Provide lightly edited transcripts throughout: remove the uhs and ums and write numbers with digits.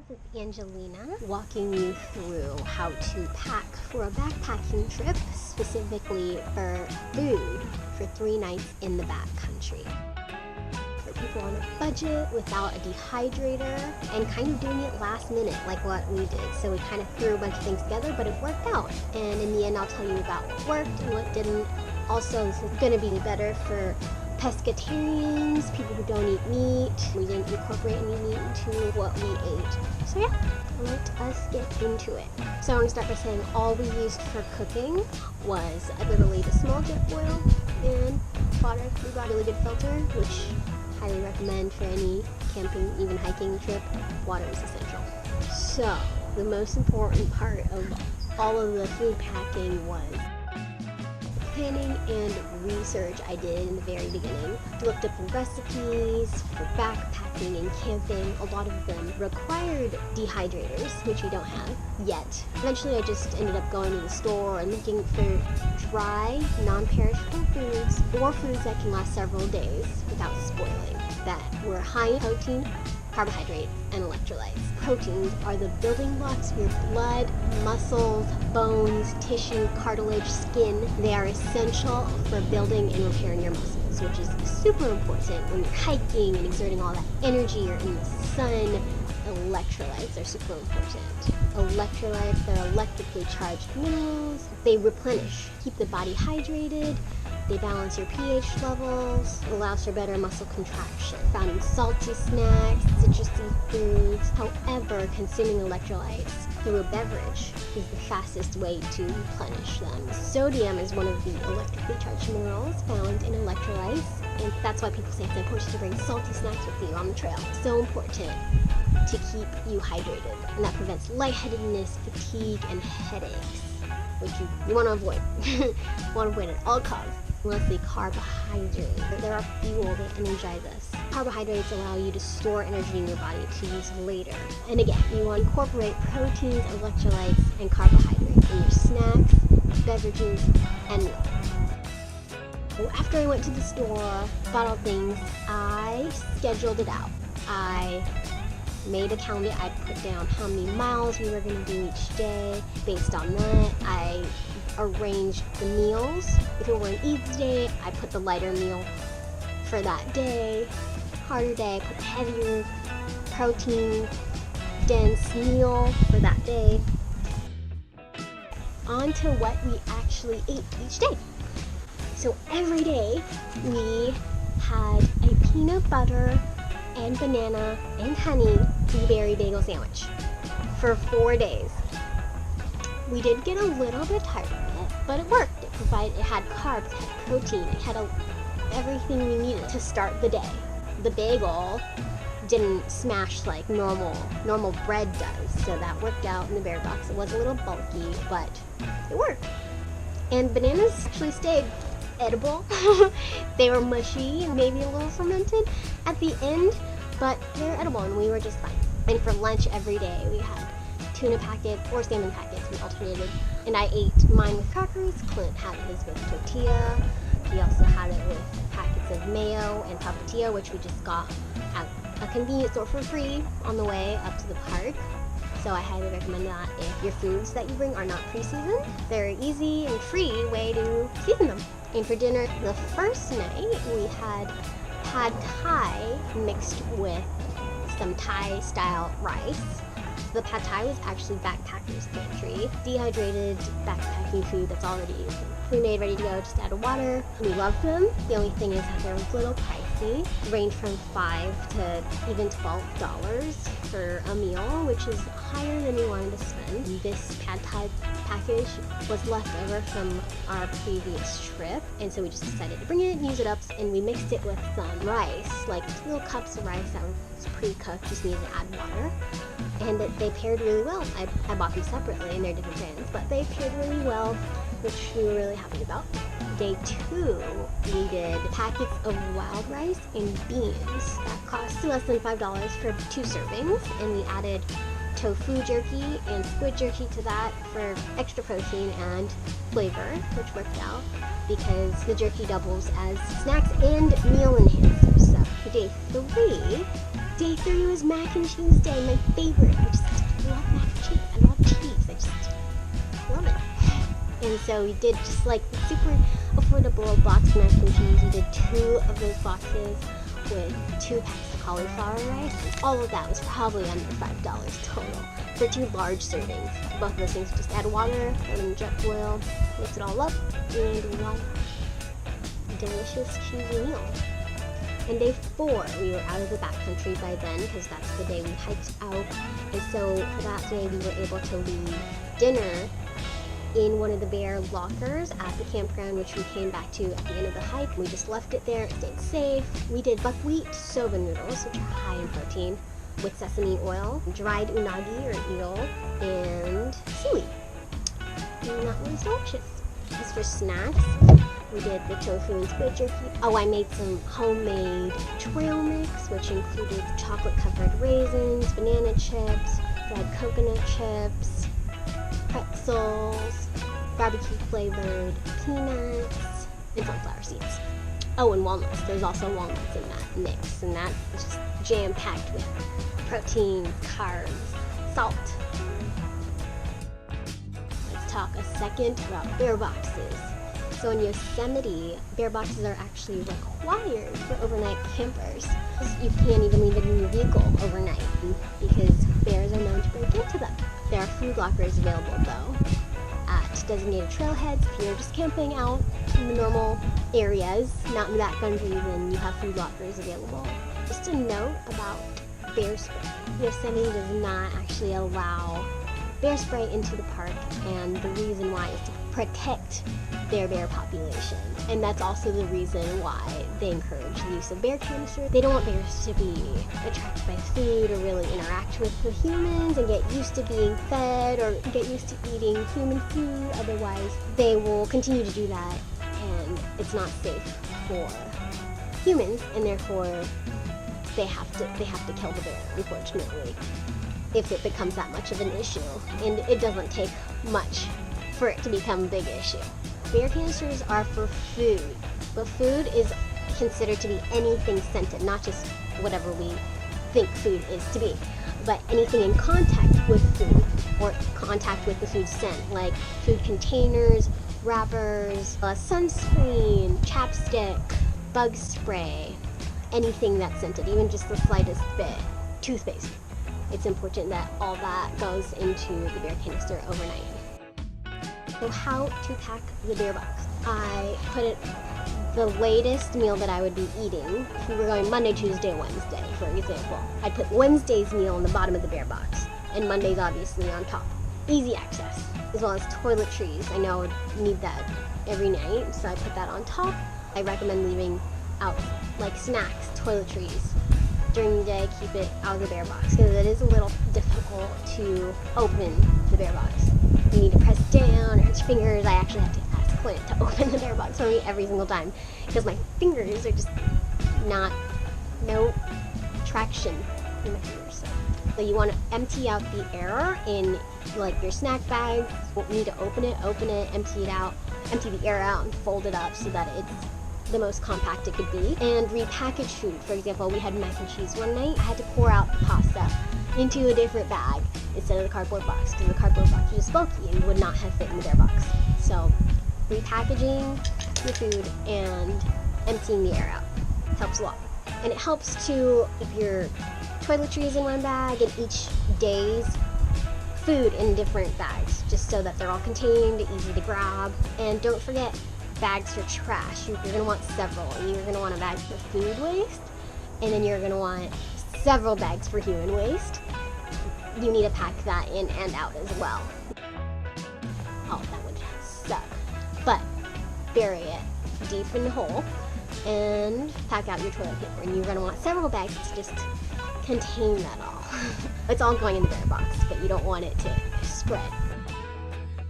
with Angelina, walking you through how to pack for a backpacking trip, specifically for food for 3 nights in the backcountry. For people on a budget, without a dehydrator, and kind of doing it last minute like what we did. So we kind of threw a bunch of things together, but it worked out. And in the end, I'll tell you about what worked and what didn't. Also, this is going to be better for pescatarians, people who don't eat meat. We didn't incorporate any meat into what we ate. So yeah, let us get into it. So I'm going to start by saying all we used for cooking was literally the small jet boil and water. We brought a really good filter, which I highly recommend for any camping, even hiking trip. Water is essential. So the most important part of all of the food packing was planning and research I did in the very beginning. Looked up the recipes for backpacking and camping. A lot of them required dehydrators, which we don't have yet. Eventually I just ended up going to the store and looking for dry, non-perishable foods or foods that can last several days without spoiling, that were high in protein, carbohydrates, and electrolytes. Proteins are the building blocks of your blood, muscles, bones, tissue, cartilage, skin. They are essential for building and repairing your muscles, which is super important when you're hiking and exerting all that energy. You're in the sun. Electrolytes are super important. Electrolytes, they're electrically charged minerals. They replenish, keep the body hydrated. They balance your pH levels, allows for better muscle contraction. Found in salty snacks, citrusy foods. However, consuming electrolytes through a beverage is the fastest way to replenish them. Sodium is one of the electrically charged minerals found in electrolytes, and that's why people say it's important to bring salty snacks with you on the trail. So important to keep you hydrated, and that prevents lightheadedness, fatigue, and headaches, which you want to avoid. You want to avoid at all costs. Mostly carbohydrates. They're our fuel, they energize us. Carbohydrates allow you to store energy in your body to use later. And again, you want to incorporate proteins, electrolytes, and carbohydrates in your snacks, beverages, and meals. So after I went to the store, bought all things, I scheduled it out. I made a calendar. I put down how many miles we were going to do each day. Based on that, I arranged the meals. If it were an easy day, I put the lighter meal for that day. Harder day, I put the heavier, protein dense meal for that day. On to what we actually ate each day. So every day we had a peanut butter and banana and honey blueberry bagel sandwich for 4 days. We did get a little bit tired of it, but it worked. It had carbs, it had protein, it had everything we needed to start the day. The bagel didn't smash like normal bread does, so that worked out in the bear box. It was a little bulky, but it worked. And bananas actually stayed edible. They were mushy and maybe a little fermented at the end, but they're edible and we were just fine. And for lunch every day we had tuna packets or salmon packets. We alternated, and I ate mine with crackers. Clint had his with tortilla. He also had it with packets of mayo and tapatio, which we just got at a convenience store for free on the way up to the park. So I highly recommend that if your foods that you bring are not pre-seasoned. They're an easy and free way to season them. And for dinner, the first night we had pad thai mixed with some Thai-style rice. The pad thai was actually backpackers pantry, dehydrated backpacking food that's already pre-made, ready to go, just add water. We loved them. The only thing is that they're a little pricey, range from $5 to even $12 for a meal, which is higher than we wanted to spend. This pad thai package was left over from our previous trip, and so we just decided to bring it and use it up, and we mixed it with some rice, like little cups of rice that was pre-cooked, just needed to add water. And they paired really well. I bought them separately, and they're different brands, but they paired really well, which we were really happy about. Day 2, we did packets of wild rice and beans. That cost less than $5 for 2 servings, and we added tofu jerky and squid jerky to that for extra protein and flavor, which worked out because the jerky doubles as snacks and meal enhancers. So for day 3 was mac and cheese day, my favorite, which is so we did just like super affordable boxed mac and cheese. We did 2 of those boxes with 2 packs of cauliflower rice. All of that was probably under $5 total for 2 large servings. Both of those things, just add water, put in jet oil, mix it all up, and voila. Delicious cheesy meal. And day 4, we were out of the backcountry by then because that's the day we hiked out. And so for that day, we were able to leave dinner in one of the bear lockers at the campground, which we came back to at the end of the hike. We just left it there, it stayed safe. We did buckwheat soba noodles, which are high in protein, with sesame oil, dried unagi or eel, and seaweed. And that was delicious. As for snacks, we did the tofu and squid jerky. Oh, I made some homemade trail mix, which included chocolate-covered raisins, banana chips, dried coconut chips, pretzels, barbecue-flavored peanuts, and sunflower seeds. Oh, and walnuts. There's also walnuts in that mix, and that's just jam-packed with protein, carbs, salt. Let's talk a second about bear boxes. So in Yosemite, bear boxes are actually required for overnight campers. You can't even leave it in your vehicle overnight because bears are known to break into them. There are food lockers available though at designated trailheads. If you're just camping out in the normal areas, not in the backcountry, then you have food lockers available. Just a note about bear spray. Yosemite does not actually allow bear spray into the park, and the reason why is to protect their bear population. And that's also the reason why they encourage the use of bear canisters. They don't want bears to be attracted by food or really interact with the humans and get used to being fed or get used to eating human food. Otherwise, they will continue to do that, and it's not safe for humans, and therefore they have to kill the bear, unfortunately, if it becomes that much of an issue. And it doesn't take much for it to become a big issue. Bear canisters are for food, but food is considered to be anything scented, not just whatever we think food is to be, but anything in contact with food or contact with the food scent, like food containers, wrappers, sunscreen, chapstick, bug spray, anything that's scented, even just the slightest bit, toothpaste. It's important that all that goes into the bear canister overnight. So how to pack the bear box. I put it the latest meal that I would be eating. If we were going Monday, Tuesday, Wednesday, for example, I'd put Wednesday's meal in the bottom of the bear box, and Monday's obviously on top. Easy access, as well as toiletries. I know I would need that every night, so I put that on top. I recommend leaving out like snacks, toiletries. During the day, keep it out of the bear box because it is a little difficult to open the bear box. You need to press down or use your fingers. I actually have to ask Clint to open the bear box for me every single time because my fingers are just no traction in my fingers. So you want to empty out the air in like your snack bag. You need to open it, empty it out, empty the air out, and fold it up so that it's the most compact it could be, and repackage food. For example, we had mac and cheese one night. I had to pour out the pasta into a different bag instead of the cardboard box because the cardboard box was just bulky and would not have fit in the bear box. So repackaging your food and emptying the air out helps a lot. And it helps to keep your toiletries in one bag and each day's food in different bags, just so that they're all contained, easy to grab. And don't forget bags for trash. You're going to want several. You're going to want a bag for food waste, and then you're going to want several bags for human waste. You need to pack that in and out as well. Oh, that would suck. But bury it deep in the hole and pack out your toilet paper. And you're going to want several bags to just contain that all. It's all going in the bear box, but you don't want it to spread.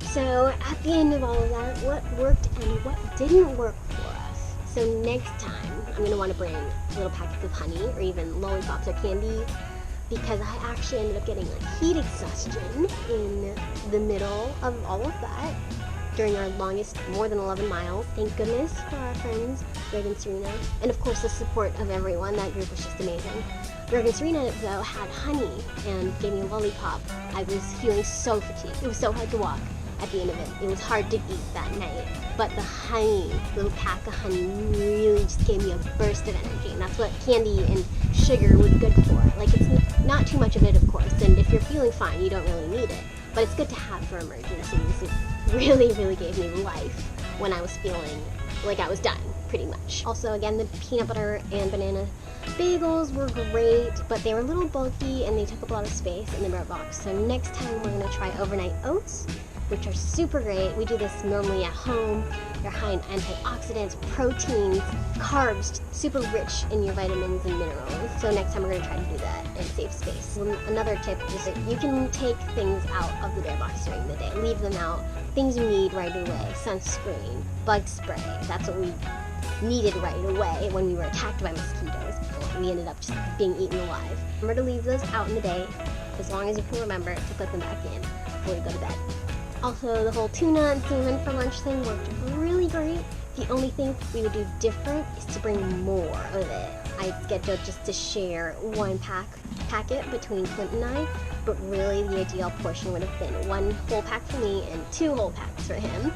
So at the end of all of that, what worked and what didn't work for us. So next time, I'm going to want to bring little packets of honey or even lollipops or candy, because I actually ended up getting like heat exhaustion in the middle of all of that during our longest, more than 11 miles. Thank goodness for our friends, Greg and Serena, and of course the support of everyone. That group was just amazing. Greg and Serena, though, had honey and gave me a lollipop. I was feeling so fatigued. It was so hard to walk. at the end of it. It was hard to eat that night. But the honey, little pack of honey, really just gave me a burst of energy. And that's what candy and sugar was good for. Like, it's not too much of it, of course. And if you're feeling fine, you don't really need it. But it's good to have for emergencies. It really, really gave me life when I was feeling like I was done, pretty much. Also, again, the peanut butter and banana bagels were great, but they were a little bulky and they took up a lot of space in the bread box. So next time we're gonna try overnight oats, which are super great. We do this normally at home. They're high in antioxidants, proteins, carbs, super rich in your vitamins and minerals. So next time we're gonna try to do that and save space. Another tip is that you can take things out of the bear box during the day. Leave them out. Things you need right away. Sunscreen, bug spray. That's what we needed right away when we were attacked by mosquitoes. We ended up just being eaten alive. Remember to leave those out in the day as long as you can remember to put them back in before you go to bed. Also, the whole tuna and salmon for lunch thing worked really great. The only thing we would do different is to bring more of it. I scheduled just to share one packet between Clint and I, but really the ideal portion would have been one whole pack for me and 2 whole packs for him.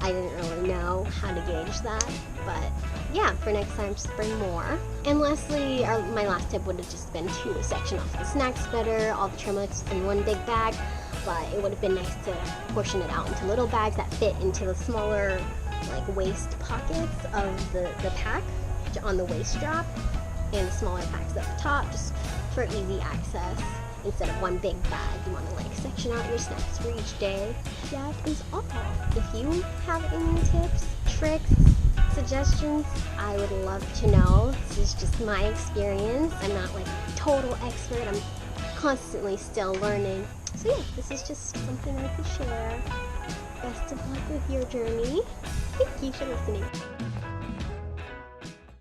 I didn't really know how to gauge that, but yeah, for next time, just bring more. And lastly, my last tip would have just been to section off the snacks better, all the trail mix in one big bag, but it would have been nice to portion it out into little bags that fit into the smaller like waist pockets of the pack on the waist strap, and the smaller packs at the top, just for easy access. Instead of one big bag, you want to like section out your snacks for each day. That is all. If you have any tips, tricks, suggestions, I would love to know. This is just my experience. I'm not like a total expert. I'm constantly still learning. So yeah, this is just something I could share. Best of luck with your journey. Thank you for listening.